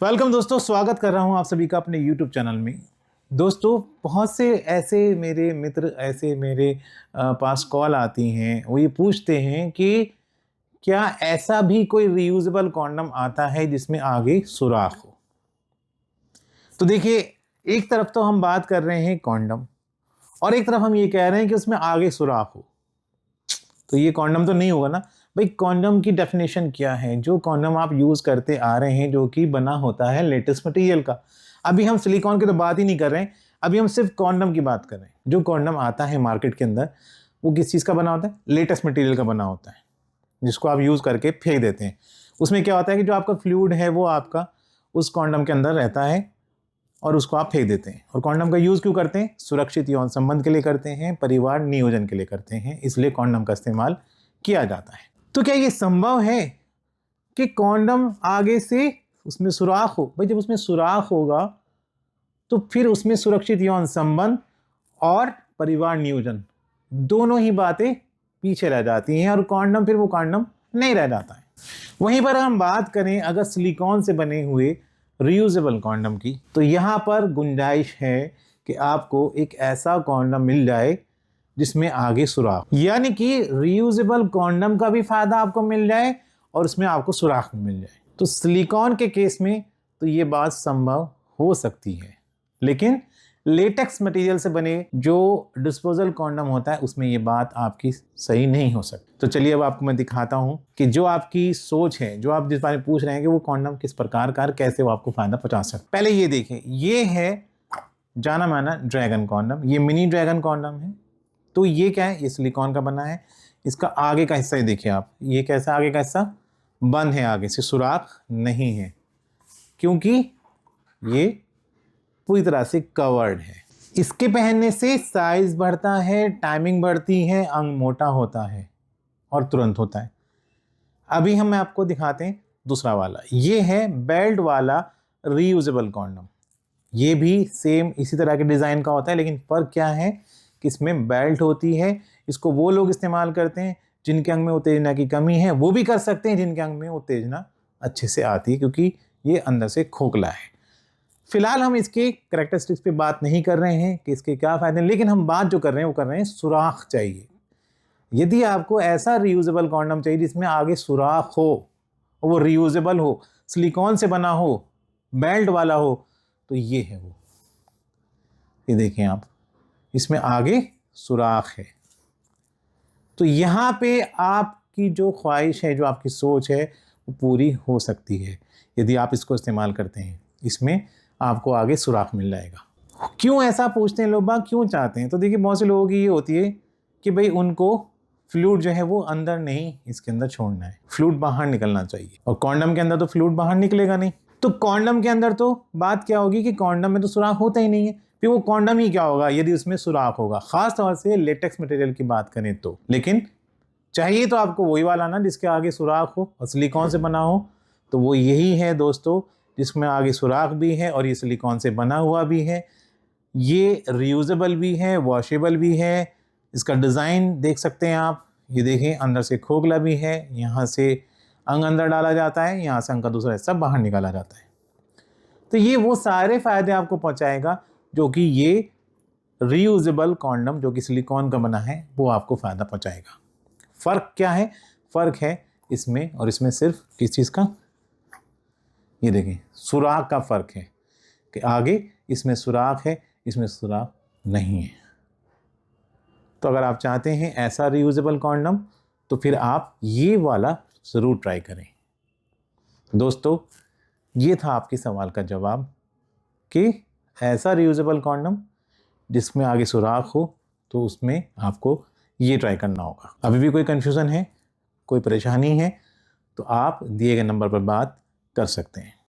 Welcome दोस्तों, स्वागत कर रहा हूं आप सभी का अपने YouTube चैनल में। दोस्तों, बहुत से ऐसे मेरे मित्र ऐसे मेरे पास कॉल आती हैं, वो ये पूछते हैं कि क्या ऐसा भी कोई रीयूजेबल कॉन्डम आता है जिसमें आगे सुराख हो। तो देखिए, एक तरफ तो हम बात कर रहे हैं कॉन्डम और एक तरफ हम ये कह रहे हैं कि उसमें आगे सुराख हो, तो ये कॉन्डम तो नहीं होगा ना भाई। कॉन्डम की डेफिनेशन क्या है? जो कॉन्डम आप यूज करते आ रहे हैं जो कि बना होता है लेटेस्ट मटेरियल का। अभी हम सिलिकॉन की तो बात ही नहीं कर रहे हैं, अभी हम सिर्फ कॉन्डम की बात कर रहे हैं। जो कॉन्डम आता है मार्केट के अंदर वो किस चीज़ का बना होता है? लेटेस्ट मटेरियल का बना होता है, जिसको आप यूज़ करके फेंक देते हैं। उसमें क्या होता है कि जो आपका फ्लूइड है वो आपका उस कॉन्डम के अंदर रहता है और उसको आप फेंक देते हैं। और कॉन्डम का यूज़ क्यों करते हैं? सुरक्षित यौन संबंध के लिए करते हैं, परिवार नियोजन के लिए करते हैं, इसलिए कॉन्डम का इस्तेमाल किया जाता है। तो क्या ये संभव है कि कॉन्डम आगे से उसमें सुराख हो? भाई, जब उसमें सुराख होगा तो फिर उसमें सुरक्षित यौन संबंध और परिवार नियोजन दोनों ही बातें पीछे रह जाती हैं और कॉन्डम फिर वो कॉन्डम नहीं रह जाता है। वहीं पर हम बात करें अगर सिलिकॉन से बने हुए रीयूजेबल कॉन्डम की, तो यहाँ पर गुंजाइश है कि आपको एक ऐसा कॉन्डम मिल जाए जिसमें आगे सुराख, यानी कि रीयूजेबल कॉन्डम का भी फायदा आपको मिल जाए और उसमें आपको सुराख भी मिल जाए। तो सिलिकॉन के केस में तो ये बात संभव हो सकती है, लेकिन लेटेक्स मटेरियल से बने जो डिस्पोजल कॉन्डम होता है उसमें ये बात आपकी सही नहीं हो सकती। तो चलिए अब आपको मैं दिखाता हूं कि जो आपकी सोच है, जो आप जिस बारे में पूछ रहे हैं कि वो कॉन्डम किस प्रकार का, कैसे वो आपको फायदा पहुंचा सकता है। पहले ये देखें, ये है जाना माना ड्रैगन कॉन्डम, ये मिनी ड्रैगन कॉन्डम है। तो ये क्या है? ये सिलिकॉन का बना है। इसका आगे का हिस्सा ही देखिए आप, ये कैसा आगे का हिस्सा बंद है, आगे से सुराख नहीं है क्योंकि ये पूरी तरह से कवर्ड है। इसके पहनने से साइज बढ़ता है, टाइमिंग बढ़ती है, अंग मोटा होता है और तुरंत होता है। अभी हम आपको दिखाते हैं दूसरा वाला, ये है बेल्ट वाला रीयूजेबल कॉन्डम। ये भी सेम इसी तरह के डिज़ाइन का होता है, लेकिन फ़र्क क्या है कि इसमें बेल्ट होती है। इसको वो लोग इस्तेमाल करते हैं जिनके अंग में उत्तेजना की कमी है, वो भी कर सकते हैं जिनके अंग में उत्तेजना अच्छे से आती है, क्योंकि ये अंदर से खोखला है। फिलहाल हम इसके कैरेक्टरिस्टिक्स पे बात नहीं कर रहे हैं कि इसके क्या फ़ायदे हैं, लेकिन हम बात जो कर रहे हैं वो कर रहे हैं सुराख चाहिए। यदि आपको ऐसा रीयूजेबल कॉन्डम चाहिए जिसमें आगे सुराख हो, वो रीयूजेबल हो, सिलिकॉन से बना हो, बेल्ट वाला हो, तो ये है वो। ये देखें आप, इसमें आगे सुराख है। तो यहाँ पे आपकी जो ख्वाहिश है, जो आपकी सोच है, वो पूरी हो सकती है यदि आप इसको इस्तेमाल करते हैं। इसमें आपको आगे सुराख मिल जाएगा। क्यों ऐसा पूछते हैं लोग बाग, क्यों चाहते हैं? तो देखिए, बहुत से लोगों की ये होती है कि भाई उनको फ्लूइड जो है वो अंदर नहीं, इसके अंदर छोड़ना है, फ्लूइड बाहर निकलना चाहिए। और कॉन्डम के अंदर तो फ्लूइड बाहर निकलेगा नहीं। तो कॉन्डम के अंदर तो बात क्या होगी कि कॉन्डम में तो सुराख होता ही नहीं है, फिर वो कॉन्डम ही क्या होगा यदि उसमें सुराख होगा, खास तौर से लेटेक्स मटेरियल की बात करें तो। लेकिन चाहिए तो आपको वही वाला ना जिसके आगे सुराख हो और सिलिकॉन से बना हो। तो वो यही है दोस्तों, जिसमें आगे सुराख भी है और ये सिलिकॉन से बना हुआ भी है। ये रीयूजेबल भी है, वॉशेबल भी है। इसका डिज़ाइन देख सकते हैं आप, ये देखें, अंदर से खोखला भी है, यहाँ से अंग अंदर डाला जाता है, यहाँ से अंग का दूसरा हिस्सा बाहर निकाला जाता है। तो ये वो सारे फ़ायदे आपको पहुँचाएगा जो कि ये रीयूजेबल कॉन्डम जो कि सिलिकॉन का बना है वो आपको फ़ायदा पहुँचाएगा। फ़र्क क्या है? फ़र्क है इसमें और इसमें सिर्फ किस चीज़ का? ये देखें, सुराख का फ़र्क है कि आगे इसमें सुराख है, इसमें सुराख नहीं है। तो अगर आप चाहते हैं ऐसा रीयूजेबल कॉन्डम तो फिर आप ये वाला ज़रूर ट्राई करें। दोस्तों, ये था आपके सवाल का जवाब कि ऐसा रीयूजेबल कॉन्डम जिसमें आगे सुराख हो तो उसमें आपको ये ट्राई करना होगा। अभी भी कोई कन्फ्यूज़न है, कोई परेशानी है, तो आप दिए गए नंबर पर बात कर सकते हैं।